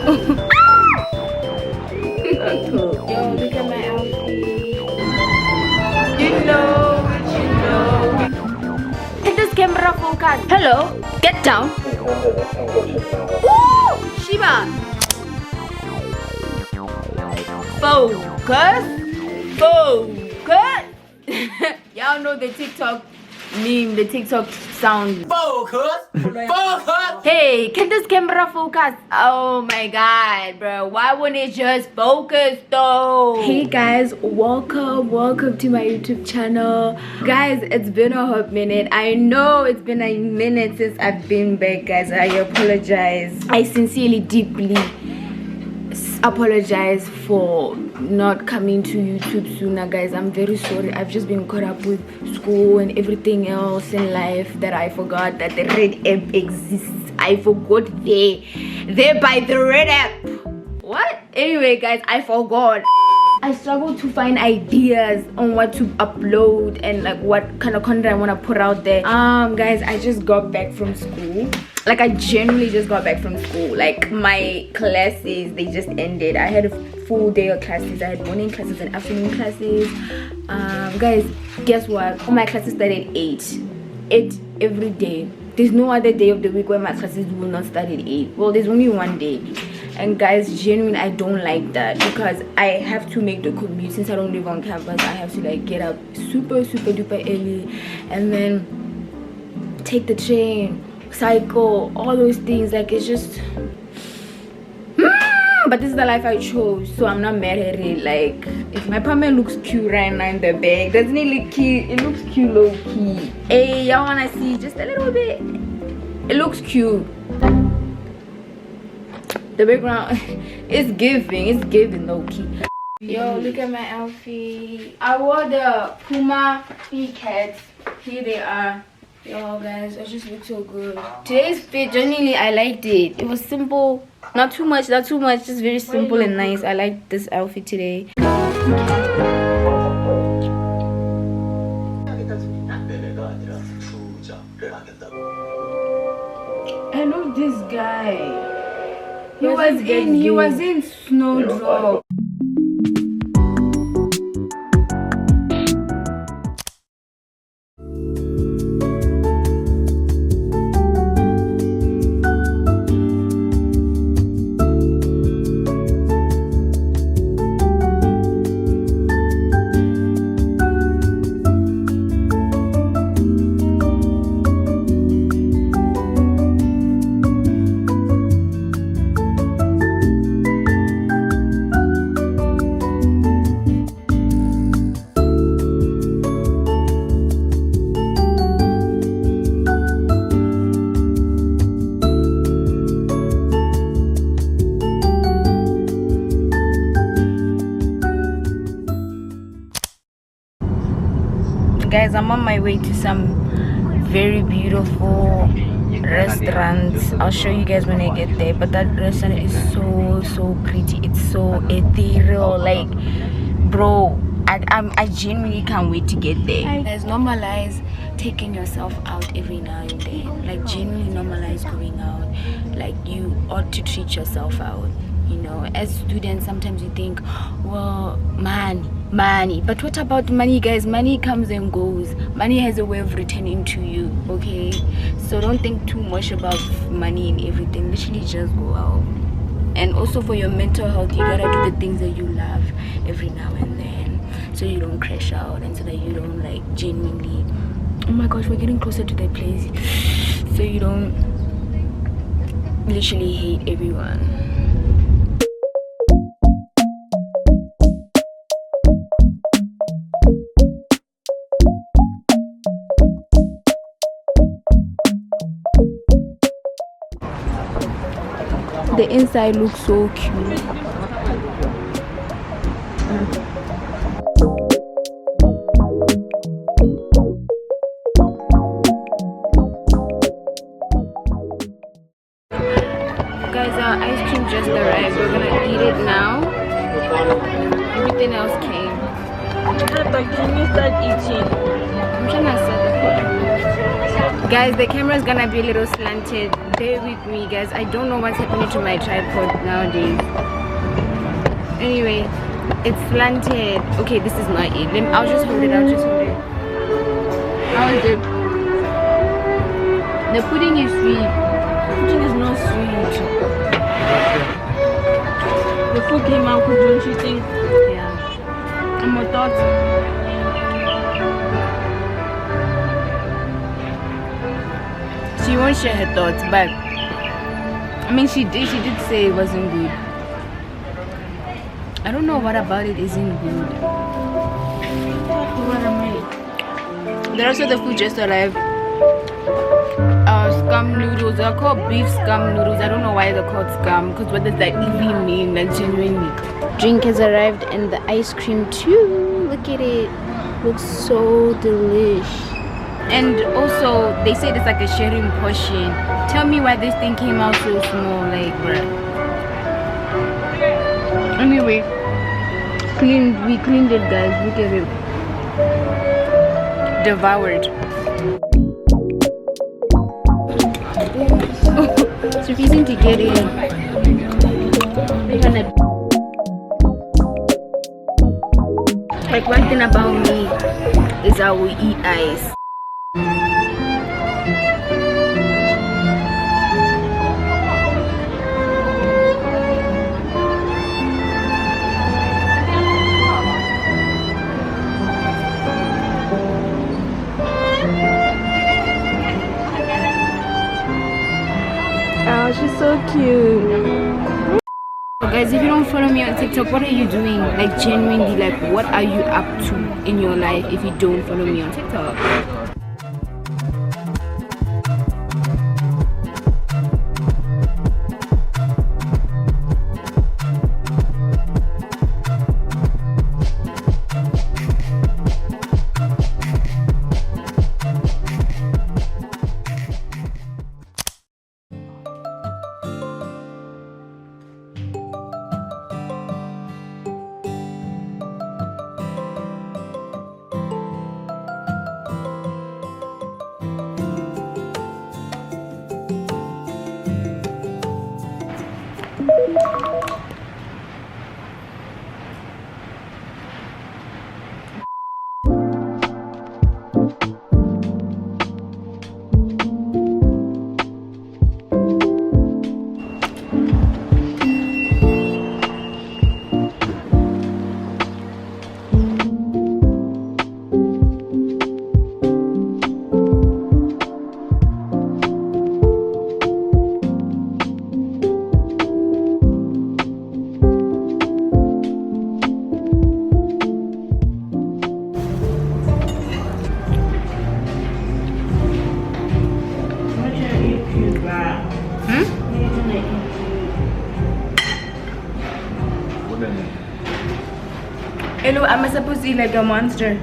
Yo, look at my outfit. You know. Take this camera focus. Hello, get down. Ooh, Shiba. Focus. Y'all know the TikTok meme, the TikTok sound. Focus. Hey, can this camera focus? Oh my god, bro. Why wouldn't it just focus though? Hey guys, welcome to my YouTube channel. Guys, it's been a hot minute. I know it's been a minute since I've been back, guys. I apologize. I sincerely, deeply apologize for not coming to YouTube sooner, guys. I'm very sorry. I've just been caught up with school and everything else in life that I forgot that the red app exists. I forgot there by the red app. What? Anyway, guys, I forgot. I struggled to find ideas on what to upload and like what kind of content I want to put out there. Guys, I just got back from school. Like, I genuinely just got back from school. Like, my classes, they just ended. I had a full day of classes. I had morning classes and afternoon classes. Guys, guess what? All my classes start at 8 every day. There's no other day of the week where my classes will not start at 8. Well, there's only one day. And guys, genuinely, I don't like that because I have to make the commute. Since I don't live on campus, I have to like get up super duper early and then take the train, cycle, all those things. Like, it's just but this is the life I chose, so I'm not mad at it. Like, if my apartment looks cute right now in the back, doesn't it look cute? It looks cute low key. Hey, y'all wanna see just a little bit? It looks cute. The background is giving low key. Yo, look at my outfit. I wore the Puma cats. Here they are. Yo guys, I just look so good. Today's fit, genuinely, I liked it. It was simple, not too much, just very simple and nice. I like this outfit today. I know this guy. He was in Snowdrop. Guys, I'm on my way to some very beautiful restaurants. I'll show you guys when I get there, but that restaurant is so pretty. It's so ethereal. Like, bro, I genuinely can't wait to get there. Guys, normalize taking yourself out every now and then. Like, genuinely normalize going out. Like, you ought to treat yourself out. You know, as students, sometimes you think, well, money, but what about money, guys? Money comes and goes. Money has a way of returning to you, okay? So don't think too much about money and everything. Literally just go out. And also for your mental health, you gotta do the things that you love every now and then, so you don't crash out and so that you don't like genuinely, oh my gosh, we're getting closer to that place, so you don't literally hate everyone. The inside looks so cute. Guys, our ice cream just arrived. We're gonna eat it now. Everything else came. Can you start eating? I'm trying to set the food. Guys, the camera is gonna be a little slanted. Bear with me, guys. I don't know what's happening to my tripod nowadays. Anyway, it's slanted. Okay, this is not it. I'll just hold it. How is it? The pudding is sweet. Pudding is not sweet. The food came out good, don't you think? Yeah. And my thoughts. She won't share her thoughts, but I mean, she did say it wasn't good. I don't know what about it isn't good. What am I? There's also the food just arrived. Scum noodles. They're called beef scum noodles. I don't know why they're called scum, because what does that even mean? Like, genuinely. Drink has arrived and the ice cream too. Look at it. Looks so delish. And also, they said it's like a sharing portion. Tell me why this thing came out so small, like, bruh. Anyway, we cleaned it, guys. Look at it. Devoured. It's refusing to get in. Like, one thing about me is I will eat ice. Oh, she's so cute. Guys, if you don't follow me on TikTok, what are you doing? Like, genuinely, like, what are you up to in your life if you don't follow me on TikTok? Hello, am I supposed to eat like a monster?